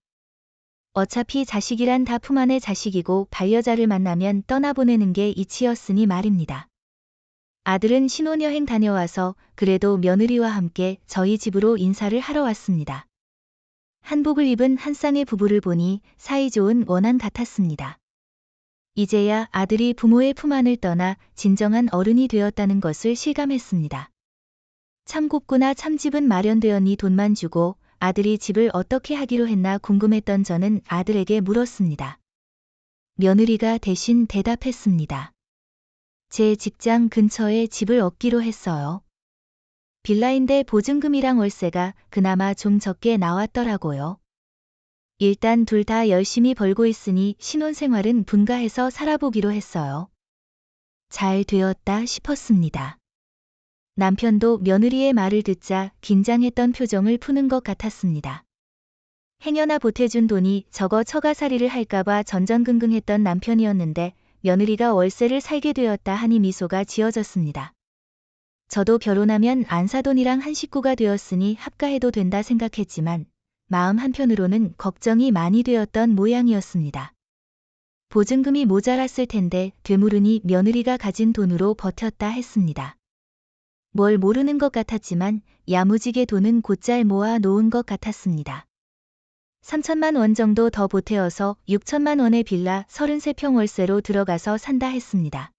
어차피 자식이란 다 품 안의 자식이고 반려자를 만나면 떠나보내는 게 이치였으니 말입니다. 아들은 신혼여행 다녀와서 그래도 며느리와 함께 저희 집으로 인사를 하러 왔습니다. 한복을 입은 한 쌍의 부부를 보니 사이좋은 원한 같았습니다. 이제야 아들이 부모의 품 안을 떠나 진정한 어른이 되었다는 것을 실감했습니다. 참곱구나 참집은 마련되었니 돈만 주고 아들이 집을 어떻게 하기로 했나 궁금했던 저는 아들에게 물었습니다. 며느리가 대신 대답했습니다. 제 직장 근처에 집을 얻기로 했어요. 빌라인데 보증금이랑 월세가 그나마 좀 적게 나왔더라고요. 일단 둘 다 열심히 벌고 있으니 신혼생활은 분가해서 살아보기로 했어요. 잘 되었다 싶었습니다. 남편도 며느리의 말을 듣자 긴장했던 표정을 푸는 것 같았습니다. 행여나 보태준 돈이 저거 처가살이를 할까봐 전전긍긍했던 남편이었는데 며느리가 월세를 살게 되었다 하니 미소가 지어졌습니다. 저도 결혼하면 안사돈이랑 한 식구가 되었으니 합가해도 된다 생각했지만 마음 한편으로는 걱정이 많이 되었던 모양이었습니다. 보증금이 모자랐을 텐데 되물으니 며느리가 가진 돈으로 버텼다 했습니다. 뭘 모르는 것 같았지만 야무지게 돈은 곧잘 모아 놓은 것 같았습니다. 3천만 원 정도 더 보태어서 6천만 원의 빌라 33평 월세로 들어가서 산다 했습니다.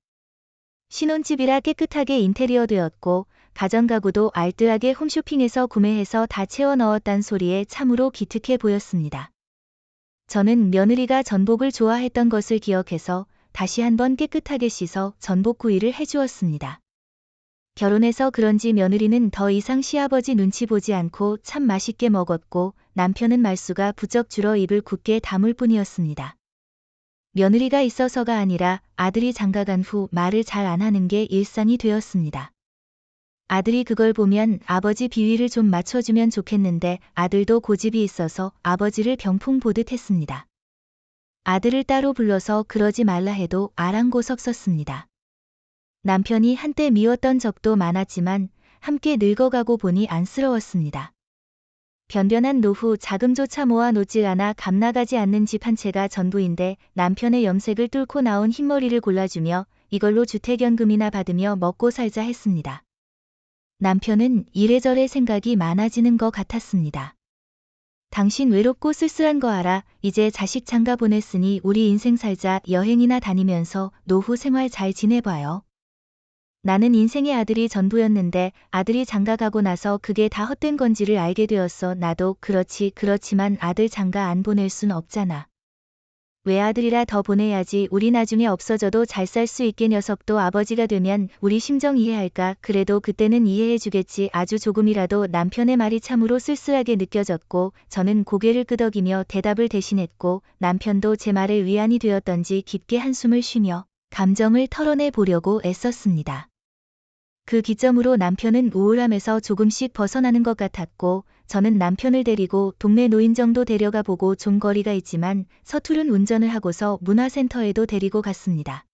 신혼집이라 깨끗하게 인테리어 되었고 가전가구도 알뜰하게 홈쇼핑에서 구매해서 다 채워 넣었단 소리에 참으로 기특해 보였습니다. 저는 며느리가 전복을 좋아했던 것을 기억해서 다시 한번 깨끗하게 씻어 전복구이를 해주었습니다. 결혼해서 그런지 며느리는 더 이상 시아버지 눈치 보지 않고 참 맛있게 먹었고 남편은 말수가 부쩍 줄어 입을 굳게 다물 뿐이었습니다. 며느리가 있어서가 아니라 아들이 장가간 후 말을 잘 안 하는 게 일상이 되었습니다. 아들이 그걸 보면 아버지 비위를 좀 맞춰주면 좋겠는데 아들도 고집이 있어서 아버지를 병풍 보듯 했습니다. 아들을 따로 불러서 그러지 말라 해도 아랑곳억 썼습니다. 남편이 한때 미웠던 적도 많았지만 함께 늙어가고 보니 안쓰러웠습니다. 변변한 노후 자금조차 모아 놓질 않아 값나가지 않는 집 한 채가 전부인데 남편의 염색을 뚫고 나온 흰머리를 골라주며 이걸로 주택연금이나 받으며 먹고 살자 했습니다. 남편은 이래저래 생각이 많아지는 것 같았습니다. 당신 외롭고 쓸쓸한 거 알아? 이제 자식 장가 보냈으니 우리 인생 살자. 여행이나 다니면서 노후 생활 잘 지내봐요. 나는 인생의 아들이 전부였는데 아들이 장가 가고 나서 그게 다 헛된 건지를 알게 되었어. 나도 그렇지만 아들 장가 안 보낼 순 없잖아. 외아들이라 더 보내야지. 우리 나중에 없어져도 잘 살 수 있게. 녀석도 아버지가 되면 우리 심정 이해할까? 그래도 그때는 이해해주겠지. 아주 조금이라도 남편의 말이 참으로 쓸쓸하게 느껴졌고 저는 고개를 끄덕이며 대답을 대신했고 남편도 제 말에 위안이 되었던지 깊게 한숨을 쉬며 감정을 털어내 보려고 애썼습니다. 그 기점으로 남편은 우울함에서 조금씩 벗어나는 것 같았고 저는 남편을 데리고 동네 노인정도 데려가 보고 좀 거리가 있지만 서투른 운전을 하고서 문화센터에도 데리고 갔습니다.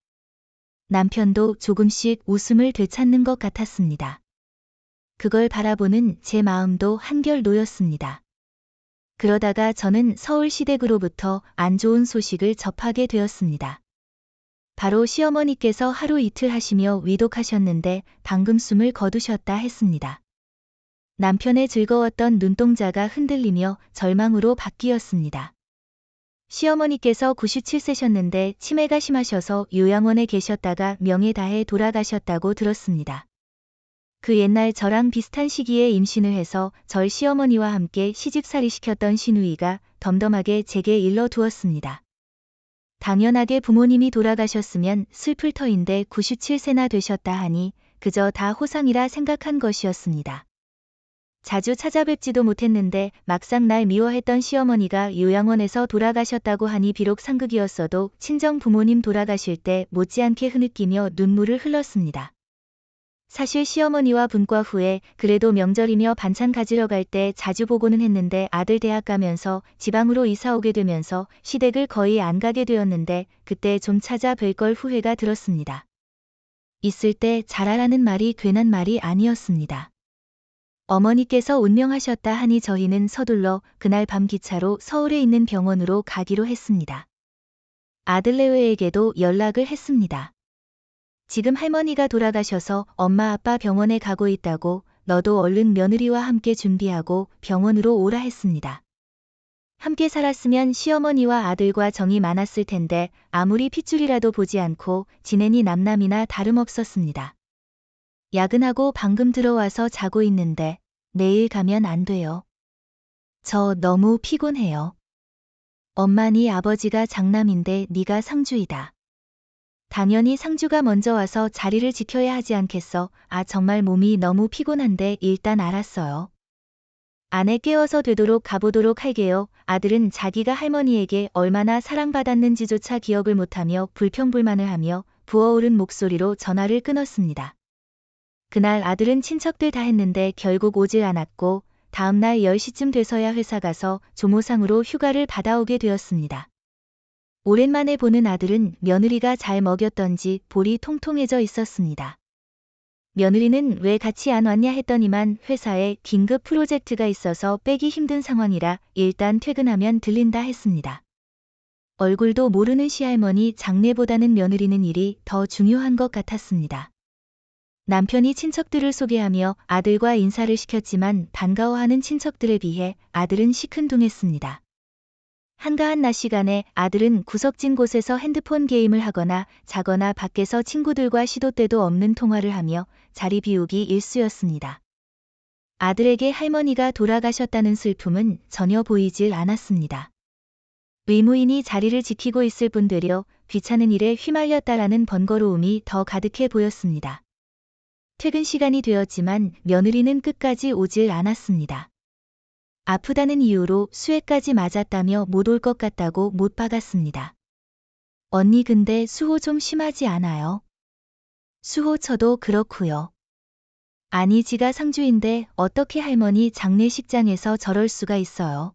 남편도 조금씩 웃음을 되찾는 것 같았습니다. 그걸 바라보는 제 마음도 한결 놓였습니다. 그러다가 저는 서울시댁으로부터 안 좋은 소식을 접하게 되었습니다. 바로 시어머니께서 하루 이틀 하시며 위독하셨는데 방금 숨을 거두셨다 했습니다. 남편의 즐거웠던 눈동자가 흔들리며 절망으로 바뀌었습니다. 시어머니께서 97세셨는데 치매가 심하셔서 요양원에 계셨다가 명에 다해 돌아가셨다고 들었습니다. 그 옛날 저랑 비슷한 시기에 임신을 해서 절 시어머니와 함께 시집살이 시켰던 시누이가 덤덤하게 제게 일러두었습니다. 당연하게 부모님이 돌아가셨으면 슬플 터인데 97세나 되셨다 하니 그저 다 호상이라 생각한 것이었습니다. 자주 찾아뵙지도 못했는데 막상 날 미워했던 시어머니가 요양원에서 돌아가셨다고 하니 비록 상극이었어도 친정 부모님 돌아가실 때 못지않게 흐느끼며 눈물을 흘렀습니다. 사실 시어머니와 분과 후에 그래도 명절이며 반찬 가지러 갈 때 자주 보고는 했는데 아들 대학 가면서 지방으로 이사 오게 되면서 시댁을 거의 안 가게 되었는데 그때 좀 찾아뵐 걸 후회가 들었습니다. 있을 때 잘하라는 말이 괜한 말이 아니었습니다. 어머니께서 운명하셨다 하니 저희는 서둘러 그날 밤 기차로 서울에 있는 병원으로 가기로 했습니다. 아들내외에게도 연락을 했습니다. 지금 할머니가 돌아가셔서 엄마 아빠 병원에 가고 있다고 너도 얼른 며느리와 함께 준비하고 병원으로 오라 했습니다. 함께 살았으면 시어머니와 아들과 정이 많았을 텐데 아무리 핏줄이라도 보지 않고 지내니 남남이나 다름없었습니다. 야근하고 방금 들어와서 자고 있는데 내일 가면 안 돼요. 저 너무 피곤해요. 엄마 네 아버지가 장남인데 네가 상주이다. 당연히 상주가 먼저 와서 자리를 지켜야 하지 않겠어. 아 정말 몸이 너무 피곤한데 일단 알았어요. 아내 깨워서 되도록 가보도록 할게요. 아들은 자기가 할머니에게 얼마나 사랑받았는지조차 기억을 못하며 불평불만을 하며 부어오른 목소리로 전화를 끊었습니다. 그날 아들은 친척들 다 했는데 결국 오질 않았고 다음날 10시쯤 돼서야 회사 가서 조모상으로 휴가를 받아오게 되었습니다. 오랜만에 보는 아들은 며느리가 잘 먹였던지 볼이 통통해져 있었습니다. 며느리는 왜 같이 안 왔냐 했더니만 회사에 긴급 프로젝트가 있어서 빼기 힘든 상황이라 일단 퇴근하면 들린다 했습니다. 얼굴도 모르는 시할머니 장례보다는 며느리는 일이 더 중요한 것 같았습니다. 남편이 친척들을 소개하며 아들과 인사를 시켰지만 반가워하는 친척들에 비해 아들은 시큰둥했습니다. 한가한 낮 시간에 아들은 구석진 곳에서 핸드폰 게임을 하거나 자거나 밖에서 친구들과 시도 때도 없는 통화를 하며 자리 비우기 일쑤였습니다. 아들에게 할머니가 돌아가셨다는 슬픔은 전혀 보이질 않았습니다. 의무인이 자리를 지키고 있을 뿐 되려 귀찮은 일에 휘말렸다라는 번거로움이 더 가득해 보였습니다. 퇴근 시간이 되었지만 며느리는 끝까지 오질 않았습니다. 아프다는 이유로 수혜까지 맞았다며 못 올 것 같다고 못 박았습니다. 언니 근데 수호 좀 심하지 않아요? 수호 저도 그렇고요. 아니 지가 상주인데 어떻게 할머니 장례식장에서 저럴 수가 있어요.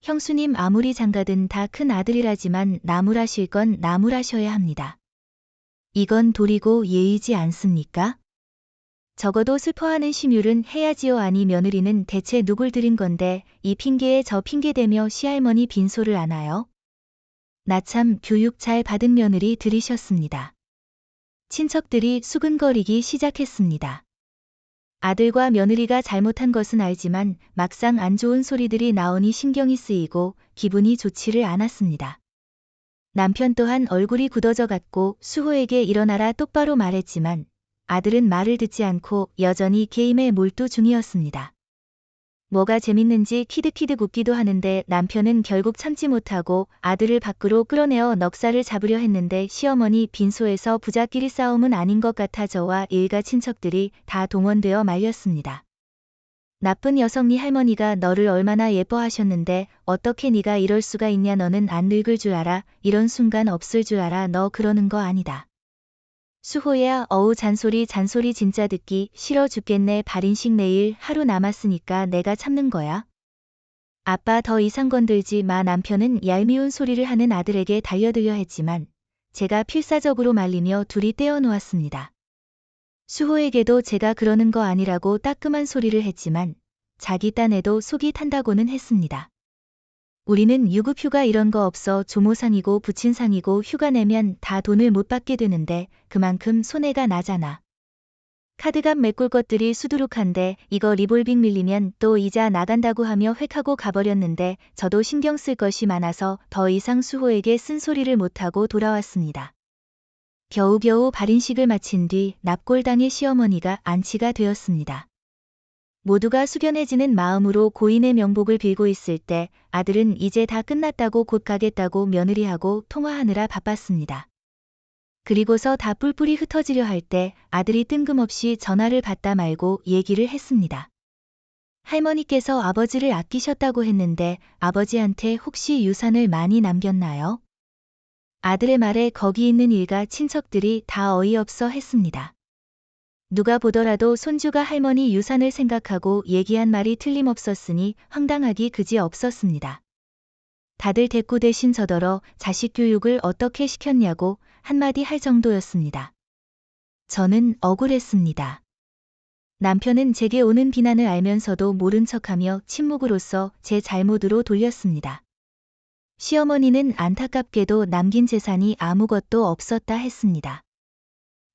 형수님 아무리 장가든 다 큰 아들이라지만 나무라실 건 나무라셔야 합니다. 이건 도리고 예의지 않습니까? 적어도 슬퍼하는 심율은 해야지요. 아니 며느리는 대체 누굴 들인 건데 이 핑계에 저 핑계대며 시할머니 빈소를 안아요? 나 참 교육 잘 받은 며느리 들이셨습니다. 친척들이 수근거리기 시작했습니다. 아들과 며느리가 잘못한 것은 알지만 막상 안 좋은 소리들이 나오니 신경이 쓰이고 기분이 좋지를 않았습니다. 남편 또한 얼굴이 굳어져 갔고 수호에게 일어나라 똑바로 말했지만 아들은 말을 듣지 않고 여전히 게임에 몰두 중이었습니다. 뭐가 재밌는지 키득키득 웃기도 하는데 남편은 결국 참지 못하고 아들을 밖으로 끌어내어 넉살을 잡으려 했는데 시어머니 빈소에서 부자끼리 싸움은 아닌 것 같아 저와 일가 친척들이 다 동원되어 말렸습니다. 나쁜 여성 네 할머니가 너를 얼마나 예뻐하셨는데 어떻게 네가 이럴 수가 있냐. 너는 안 늙을 줄 알아. 이런 순간 없을 줄 알아. 너 그러는 거 아니다. 수호야 어우 잔소리 진짜 듣기 싫어 죽겠네. 발인식 내일 하루 남았으니까 내가 참는 거야. 아빠 더 이상 건들지 마. 남편은 얄미운 소리를 하는 아들에게 달려들려 했지만 제가 필사적으로 말리며 둘이 떼어놓았습니다. 수호에게도 제가 그러는 거 아니라고 따끔한 소리를 했지만 자기 딴에도 속이 탄다고는 했습니다. 우리는 유급휴가 이런 거 없어. 조모상이고 부친상이고 휴가 내면 다 돈을 못 받게 되는데 그만큼 손해가 나잖아. 카드값 메꿀 것들이 수두룩한데 이거 리볼빙 밀리면 또 이자 나간다고 하며 획하고 가버렸는데 저도 신경 쓸 것이 많아서 더 이상 수호에게 쓴소리를 못하고 돌아왔습니다. 겨우겨우 발인식을 마친 뒤 납골당의 시어머니가 안치가 되었습니다. 모두가 숙연해지는 마음으로 고인의 명복을 빌고 있을 때 아들은 이제 다 끝났다고 곧 가겠다고 며느리하고 통화하느라 바빴습니다. 그리고서 다 뿔뿔이 흩어지려 할 때 아들이 뜬금없이 전화를 받다 말고 얘기를 했습니다. 할머니께서 아버지를 아끼셨다고 했는데 아버지한테 혹시 유산을 많이 남겼나요? 아들의 말에 거기 있는 일가 친척들이 다 어이없어 했습니다. 누가 보더라도 손주가 할머니 유산을 생각하고 얘기한 말이 틀림없었으니 황당하기 그지 없었습니다. 다들 대꾸 대신 저더러 자식 교육을 어떻게 시켰냐고 한마디 할 정도였습니다. 저는 억울했습니다. 남편은 제게 오는 비난을 알면서도 모른 척하며 침묵으로써 제 잘못으로 돌렸습니다. 시어머니는 안타깝게도 남긴 재산이 아무것도 없었다 했습니다.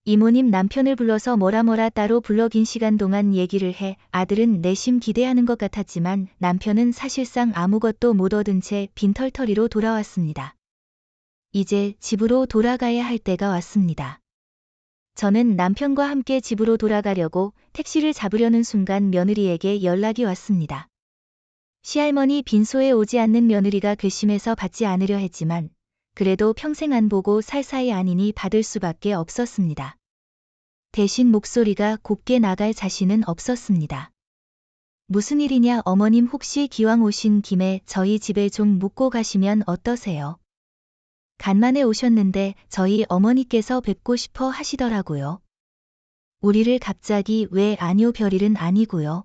이모님 남편을 불러서 뭐라 따로 불러 긴 시간 동안 얘기를 해 아들은 내심 기대하는 것 같았지만 남편은 사실상 아무것도 못 얻은 채 빈털터리로 돌아왔습니다. 이제 집으로 돌아가야 할 때가 왔습니다. 저는 남편과 함께 집으로 돌아가려고 택시를 잡으려는 순간 며느리에게 연락이 왔습니다. 시할머니 빈소에 오지 않는 며느리가 괘씸해서 받지 않으려 했지만 그래도 평생 안 보고 살 사이 아니니 받을 수밖에 없었습니다. 대신 목소리가 곱게 나갈 자신은 없었습니다. 무슨 일이냐 어머님 혹시 기왕 오신 김에 저희 집에 좀 묵고 가시면 어떠세요? 간만에 오셨는데 저희 어머니께서 뵙고 싶어 하시더라고요. 우리를 갑자기 왜 아니오 별일은 아니고요.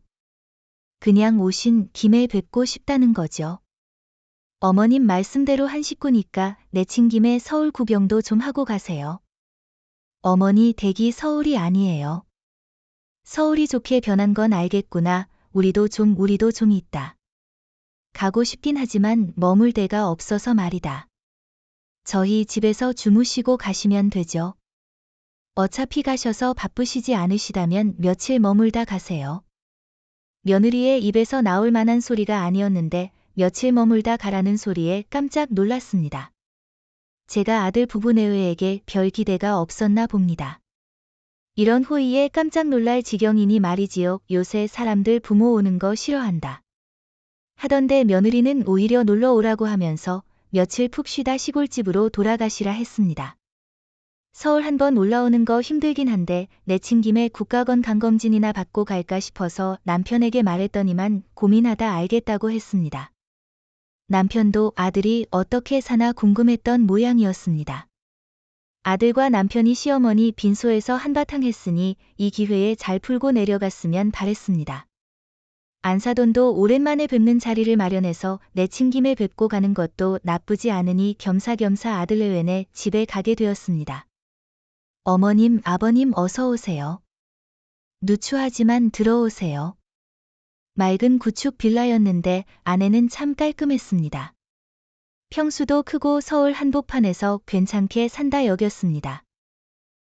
그냥 오신 김에 뵙고 싶다는 거죠. 어머님 말씀대로 한 식구니까 내친 김에 서울 구경도 좀 하고 가세요. 어머니 댁이 서울이 아니에요. 서울이 좋게 변한 건 알겠구나. 우리도 좀 있다. 가고 싶긴 하지만 머물 데가 없어서 말이다. 저희 집에서 주무시고 가시면 되죠. 어차피 가셔서 바쁘시지 않으시다면 며칠 머물다 가세요. 며느리의 입에서 나올 만한 소리가 아니었는데 며칠 머물다 가라는 소리에 깜짝 놀랐습니다. 제가 아들 부부 내외에게 별 기대가 없었나 봅니다. 이런 호의에 깜짝 놀랄 지경이니 말이지요. 요새 사람들 부모 오는 거 싫어한다 하던데 며느리는 오히려 놀러 오라고 하면서 며칠 푹 쉬다 시골집으로 돌아가시라 했습니다. 서울 한번 올라오는 거 힘들긴 한데 내친 김에 국가건강검진이나 받고 갈까 싶어서 남편에게 말했더니만 고민하다 알겠다고 했습니다. 남편도 아들이 어떻게 사나 궁금했던 모양이었습니다. 아들과 남편이 시어머니 빈소에서 한바탕 했으니 이 기회에 잘 풀고 내려갔으면 바랬습니다. 안사돈도 오랜만에 뵙는 자리를 마련해서 내친 김에 뵙고 가는 것도 나쁘지 않으니 겸사겸사 아들 내외네 집에 가게 되었습니다. 어머님, 아버님 어서 오세요. 누추하지만 들어오세요. 맑은 구축 빌라였는데 안에는 참 깔끔했습니다. 평수도 크고 서울 한복판에서 괜찮게 산다 여겼습니다.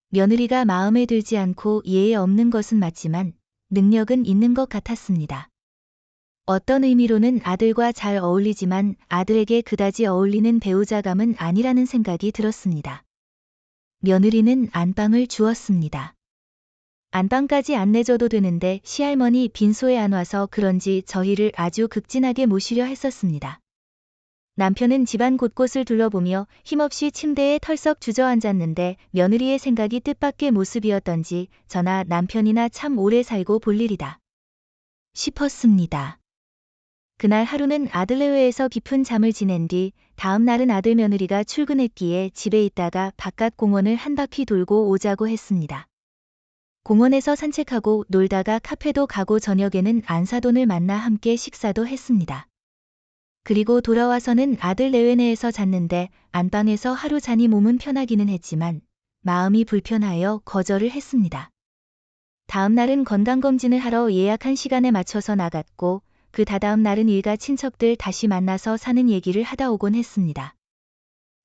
며느리가 마음에 들지 않고 예에 없는 것은 맞지만 능력은 있는 것 같았습니다. 어떤 의미로는 아들과 잘 어울리지만 아들에게 그다지 어울리는 배우자감은 아니라는 생각이 들었습니다. 며느리는 안방을 주었습니다. 안방까지 안 내줘도 되는데 시할머니 빈소에 안 와서 그런지 저희를 아주 극진하게 모시려 했었습니다. 남편은 집안 곳곳을 둘러보며 힘없이 침대에 털썩 주저앉았는데 며느리의 생각이 뜻밖의 모습이었던지 저나 남편이나 참 오래 살고 볼 일이다 싶었습니다. 그날 하루는 아들 내외에서 깊은 잠을 지낸 뒤 다음 날은 아들 며느리가 출근했기에 집에 있다가 바깥 공원을 한 바퀴 돌고 오자고 했습니다. 공원에서 산책하고 놀다가 카페도 가고 저녁에는 안사돈을 만나 함께 식사도 했습니다. 그리고 돌아와서는 아들 내외내에서 잤는데 안방에서 하루 자니 몸은 편하기는 했지만 마음이 불편하여 거절을 했습니다. 다음 날은 건강검진을 하러 예약한 시간에 맞춰서 나갔고 그 다다음 날은 일가 친척들 다시 만나서 사는 얘기를 하다 오곤 했습니다.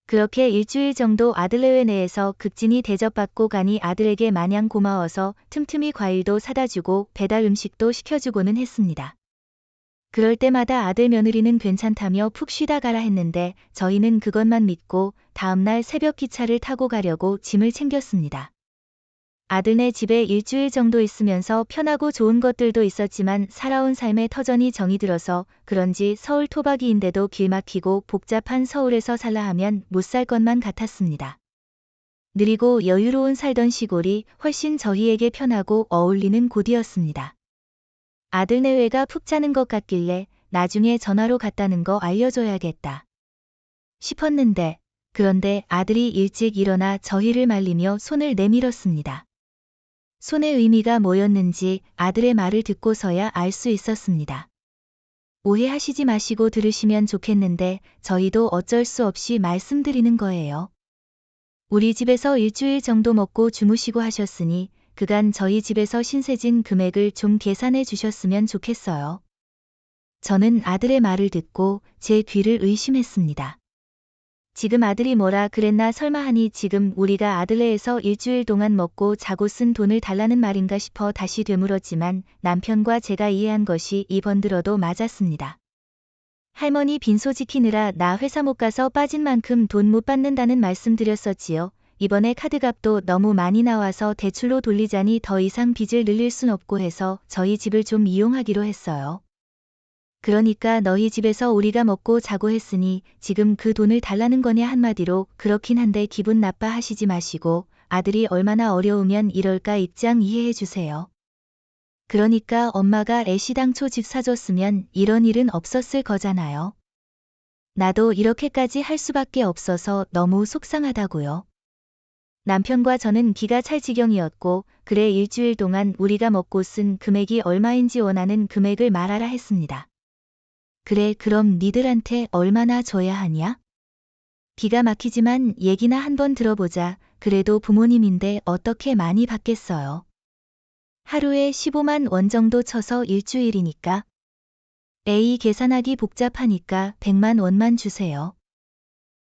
그렇게 일주일 정도 아들 내외내에서 극진히 대접받고 가니 아들에게 마냥 고마워서 틈틈이 과일도 사다 주고 배달 음식도 시켜주고는 했습니다. 그럴 때마다 아들 며느리는 괜찮다며 푹 쉬다 가라 했는데 저희는 그것만 믿고 다음날 새벽 기차를 타고 가려고 짐을 챙겼습니다. 아들네 집에 일주일 정도 있으면서 편하고 좋은 것들도 있었지만 살아온 삶의 터전이 정이 들어서 그런지 서울 토박이인데도 길 막히고 복잡한 서울에서 살라 하면 못 살 것만 같았습니다. 느리고 여유로운 살던 시골이 훨씬 저희에게 편하고 어울리는 곳이었습니다. 아들 내외가 푹 자는 것 같길래 나중에 전화로 갔다는 거 알려줘야겠다 싶었는데 그런데 아들이 일찍 일어나 저희를 말리며 손을 내밀었습니다. 손의 의미가 뭐였는지 아들의 말을 듣고서야 알 수 있었습니다. 오해하시지 마시고 들으시면 좋겠는데 저희도 어쩔 수 없이 말씀드리는 거예요. 우리 집에서 일주일 정도 먹고 주무시고 하셨으니 그간 저희 집에서 신세진 금액을 좀 계산해 주셨으면 좋겠어요. 저는 아들의 말을 듣고 제 귀를 의심했습니다. 지금 아들이 뭐라 그랬나 설마 하니 지금 우리가 아들네에서 일주일 동안 먹고 자고 쓴 돈을 달라는 말인가 싶어 다시 되물었지만 남편과 제가 이해한 것이 이번 들어도 맞았습니다. 할머니 빈소 지키느라 나 회사 못 가서 빠진 만큼 돈 못 받는다는 말씀 드렸었지요. 이번에 카드값도 너무 많이 나와서 대출로 돌리자니 더 이상 빚을 늘릴 순 없고 해서 저희 집을 좀 이용하기로 했어요. 그러니까 너희 집에서 우리가 먹고 자고 했으니 지금 그 돈을 달라는 거냐 한마디로 그렇긴 한데 기분 나빠하시지 마시고 아들이 얼마나 어려우면 이럴까 입장 이해해 주세요. 그러니까 엄마가 애시당초 집 사줬으면 이런 일은 없었을 거잖아요. 나도 이렇게까지 할 수밖에 없어서 너무 속상하다고요. 남편과 저는 기가 찰 지경이었고 그래 일주일 동안 우리가 먹고 쓴 금액이 얼마인지 원하는 금액을 말하라 했습니다. 그래 그럼 니들한테 얼마나 줘야 하냐? 기가 막히지만 얘기나 한번 들어보자. 그래도 부모님인데 어떻게 많이 받겠어요. 하루에 15만 원 정도 쳐서 일주일이니까. 에이 계산하기 복잡하니까 100만 원만 주세요.